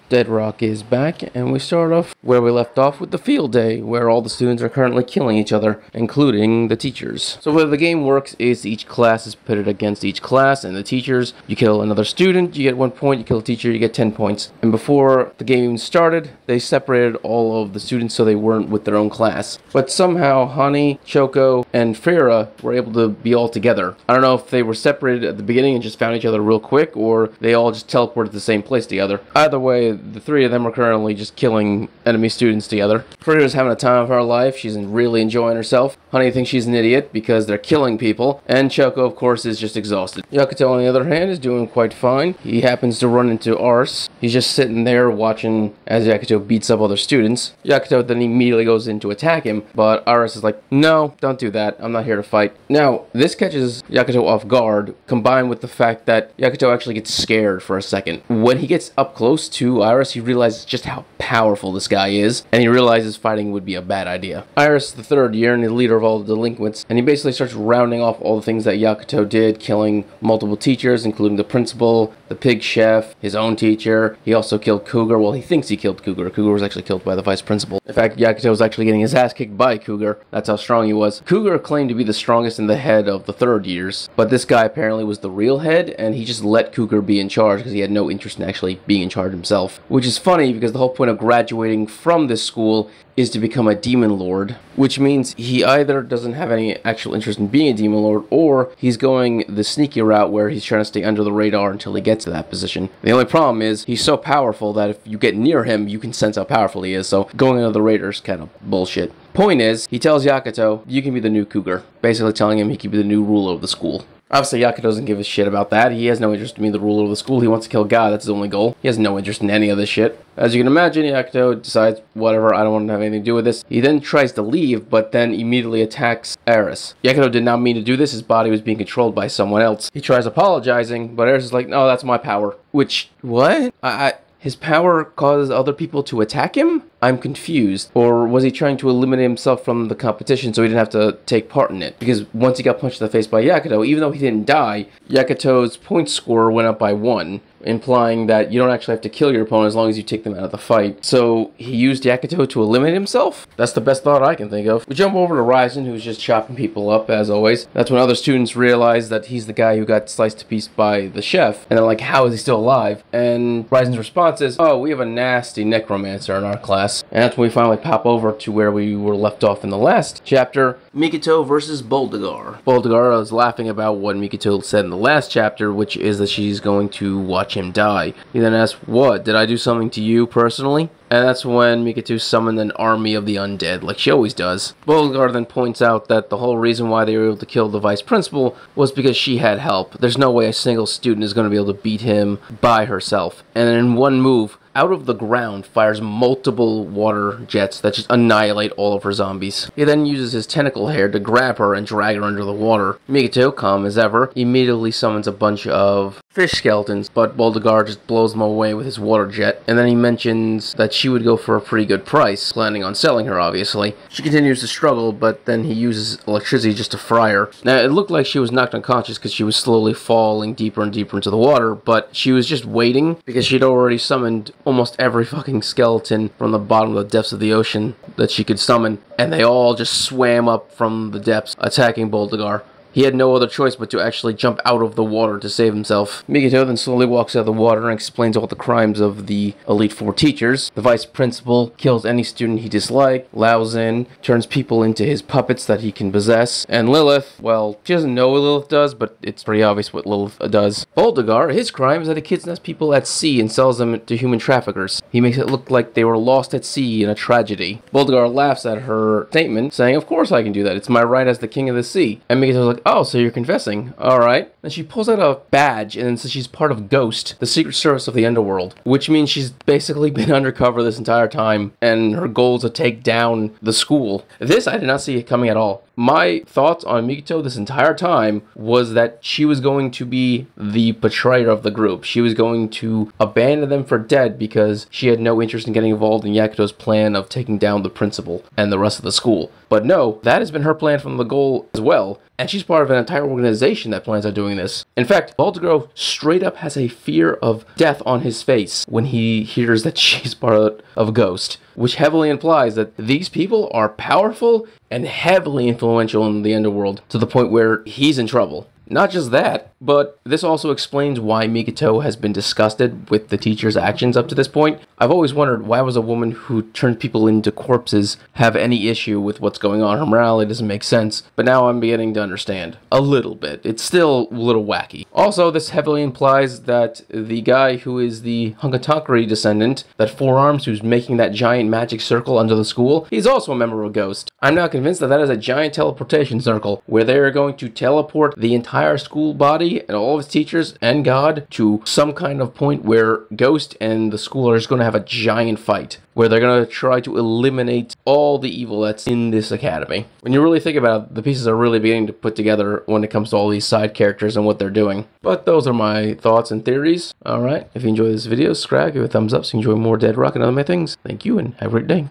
Deadrock is back, and we start off where we left off with the field day, where all the students are currently killing each other, including the teachers. So where the game works is each class is pitted against each class, and the teachers, you kill another student, you get 1 point, you kill a teacher, you get 10 points. And before the game even started, they separated all of the students so they weren't with their own class. But somehow, Hani, Choco, and Fira were able to be all together. I don't know if they were separated at the beginning and just found each other real quick, or they all just teleported to the same place together. Either way, the three of them are currently just killing enemy students together. Fira's having a time of her life. She's really enjoying herself. Honey thinks she's an idiot because they're killing people. And Choco, of course, is just exhausted. Yakuto, on the other hand, is doing quite fine. He happens to run into Ars. He's just sitting there watching as Yakuto beats up other students. Yakuto then immediately goes in to attack him, but Ars is like, no, don't do that. I'm not here to fight. Now, this catches Yakuto off guard, combined with the fact that Yakuto actually gets scared for a second. When he gets up close to Iris, he realizes just how powerful this guy is, and he realizes fighting would be a bad idea. Iris is the third year and the leader of all the delinquents, and he basically starts rounding off all the things that Yakuto did, killing multiple teachers, including the principal, the pig chef, his own teacher. He also killed Cougar. Well, he thinks he killed Cougar. Cougar was actually killed by the vice principal. In fact, Yakuto was actually getting his ass kicked by Cougar. That's how strong he was. Cougar claimed to be the strongest in the head of the third years, but this guy apparently was the real head, and he just let Cougar be in charge because he had no interest in actually being in charge himself. Which is funny because the whole point of graduating from this school is to become a demon lord, which means he either doesn't have any actual interest in being a demon lord, or he's going the sneaky route where he's trying to stay under the radar until he gets to that position. The only problem is he's so powerful that if you get near him, you can sense how powerful he is, so going under the radar is kind of bullshit. Point is, he tells Yakuto, you can be the new Cougar, basically telling him he can be the new ruler of the school. Obviously, Yakuto doesn't give a shit about that. He has no interest in being the ruler of the school. He wants to kill God. That's his only goal. He has no interest in any of this shit. As you can imagine, Yakuto decides, whatever, I don't want to have anything to do with this. He then tries to leave, but then immediately attacks Aris. Yakuto did not mean to do this. His body was being controlled by someone else. He tries apologizing, but Aris is like, no, that's my power. Which, what? His power causes other people to attack him? I'm confused. Or was he trying to eliminate himself from the competition so he didn't have to take part in it? Because once he got punched in the face by Yakuto, even though he didn't die, Yakuto's point score went up by 1, implying that you don't actually have to kill your opponent as long as you take them out of the fight. So he used Yakuto to eliminate himself? That's the best thought I can think of. We jump over to Ryzen, who's just chopping people up, as always. That's when other students realize that he's the guy who got sliced to pieces by the chef, and they're like, how is he still alive? And Ryzen's response is, oh, we have a nasty necromancer in our class. And that's when we finally pop over to where we were left off in the last chapter, Mikoto versus Boldigar. Boldigar is laughing about what Mikoto said in the last chapter, which is that she's going to watch him die. He then asks, what, did I do something to you personally? And that's when Mikoto summoned an army of the undead, like she always does. Boldigar then points out that the whole reason why they were able to kill the vice principal was because she had help. There's no way a single student is going to be able to beat him by herself. And then in one move, out of the ground, fires multiple water jets that just annihilate all of her zombies. He then uses his tentacle hair to grab her and drag her under the water. Mikoto, calm as ever, immediately summons a bunch of fish skeletons, but Boldigar just blows them away with his water jet, and then he mentions that she would go for a pretty good price, planning on selling her, obviously. She continues to struggle, but then he uses electricity just to fry her. Now, it looked like she was knocked unconscious because she was slowly falling deeper and deeper into the water, but she was just waiting because she'd already summoned almost every fucking skeleton from the bottom of the depths of the ocean that she could summon, and they all just swam up from the depths, attacking Boldigar. He had no other choice but to actually jump out of the water to save himself. Mikoto then slowly walks out of the water and explains all the crimes of the Elite Four teachers. The vice principal kills any student he dislikes, allows in, turns people into his puppets that he can possess, and Lilith, well, she doesn't know what Lilith does, but it's pretty obvious what Lilith does. Boldigar, his crime is that he kidnaps people at sea and sells them to human traffickers. He makes it look like they were lost at sea in a tragedy. Boldigar laughs at her statement, saying, of course I can do that, it's my right as the king of the sea. And Mikoto's like, oh, so you're confessing. Alright. And she pulls out a badge and then says she's part of Ghost, the secret service of the underworld, which means she's basically been undercover this entire time, and her goal is to take down the school. This I did not see it coming at all. my thoughts on Mikoto this entire time was that she was going to be the betrayer of the group. She was going to abandon them for dead because she had no interest in getting involved in Yakuto's plan of taking down the principal and the rest of the school. But no, that has been her plan from the goal as well. And she's part of an entire organization that plans on doing this. In fact, Baltigrove straight up has a fear of death on his face when he hears that she's part of Ghost, which heavily implies that these people are powerful and heavily influential in the underworld to the point where he's in trouble. Not just that, but this also explains why Mikoto has been disgusted with the teacher's actions up to this point. I've always wondered, why was a woman who turned people into corpses have any issue with what's going on? Her morality doesn't make sense, but now I'm beginning to understand. A little bit. It's still a little wacky. Also, this heavily implies that the guy who is the Hunkatakuri descendant, that Four Arms who's making that giant magic circle under the school, he's also a member of Ghost. I'm now convinced that that is a giant teleportation circle, where they are going to teleport the entire school body and all of its teachers and God to some kind of point where Ghost and the school are just going to have a giant fight, where they're going to try to eliminate all the evil that's in this academy. When you really think about it, the pieces are really beginning to put together when it comes to all these side characters and what they're doing. But those are my thoughts and theories. Alright, if you enjoyed this video, subscribe, give it a thumbs up so you enjoy more Deadrock and other my things. Thank you and have a great day.